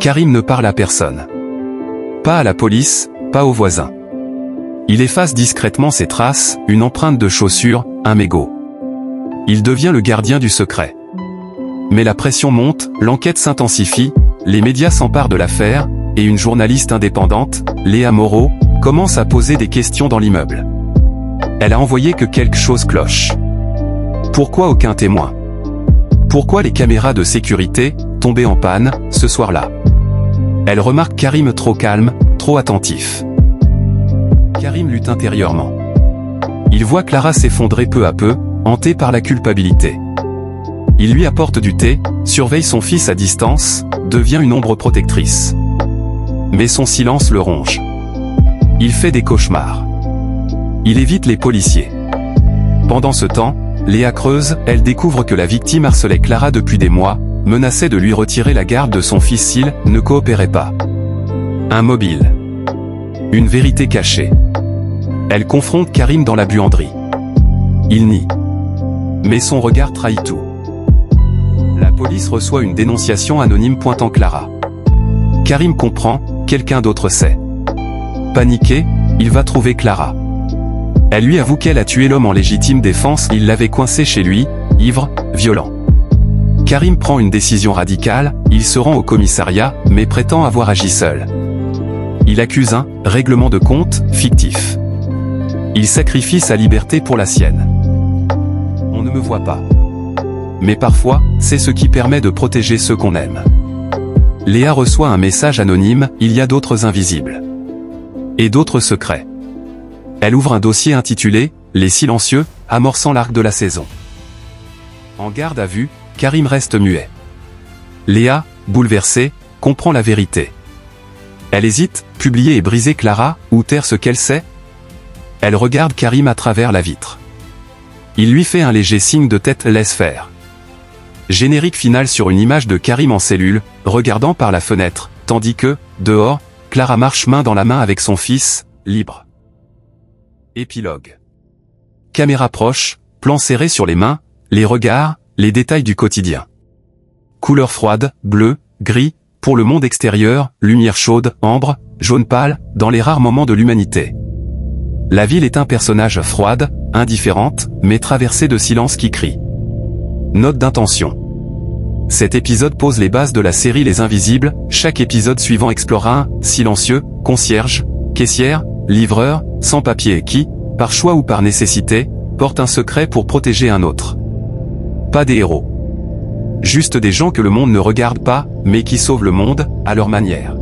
Karim ne parle à personne. Pas à la police, pas aux voisins. Il efface discrètement ses traces, une empreinte de chaussure, un mégot. Il devient le gardien du secret. Mais la pression monte, l'enquête s'intensifie, les médias s'emparent de l'affaire, et une journaliste indépendante, Léa Moreau, commence à poser des questions dans l'immeuble. Elle a envoyé que quelque chose cloche. Pourquoi aucun témoin? Pourquoi les caméras de sécurité, tombées en panne, ce soir-là? Elle remarque Karim trop calme, trop attentif. Karim lutte intérieurement. Il voit Clara s'effondrer peu à peu, hantée par la culpabilité. Il lui apporte du thé, surveille son fils à distance, devient une ombre protectrice. Mais son silence le ronge. Il fait des cauchemars. Il évite les policiers. Pendant ce temps, Léa creuse, elle découvre que la victime harcelait Clara depuis des mois, menaçait de lui retirer la garde de son fils s'il ne coopérait pas. Un mobile. Une vérité cachée. Elle confronte Karim dans la buanderie. Il nie. Mais son regard trahit tout. La police reçoit une dénonciation anonyme pointant Clara. Karim comprend, quelqu'un d'autre sait. Paniqué, il va trouver Clara. Elle lui avoue qu'elle a tué l'homme en légitime défense, il l'avait coincé chez lui, ivre, violent. Karim prend une décision radicale, il se rend au commissariat, mais prétend avoir agi seul. Il accuse un règlement de compte fictif. Il sacrifie sa liberté pour la sienne. On ne me voit pas. Mais parfois, c'est ce qui permet de protéger ceux qu'on aime. Léa reçoit un message anonyme, il y a d'autres invisibles. Et d'autres secrets. Elle ouvre un dossier intitulé « Les silencieux », amorçant l'arc de la saison. En garde à vue, Karim reste muet. Léa, bouleversée, comprend la vérité. Elle hésite, publier et briser Clara, ou taire ce qu'elle sait? Elle regarde Karim à travers la vitre. Il lui fait un léger signe de tête, laisse faire. Générique final sur une image de Karim en cellule, regardant par la fenêtre, tandis que, dehors, Clara marche main dans la main avec son fils, libre. Épilogue. Caméra proche, plan serré sur les mains, les regards, les détails du quotidien. Couleur froide, bleu, gris, pour le monde extérieur, lumière chaude, ambre, jaune pâle, dans les rares moments de l'humanité. La ville est un personnage froide, indifférente, mais traversée de silence qui crie. Note d'intention. Cet épisode pose les bases de la série Les Invisibles, chaque épisode suivant explorera un silencieux, concierge, caissière, livreur, sans papier qui, par choix ou par nécessité, porte un secret pour protéger un autre. Pas des héros. Juste des gens que le monde ne regarde pas, mais qui sauvent le monde, à leur manière.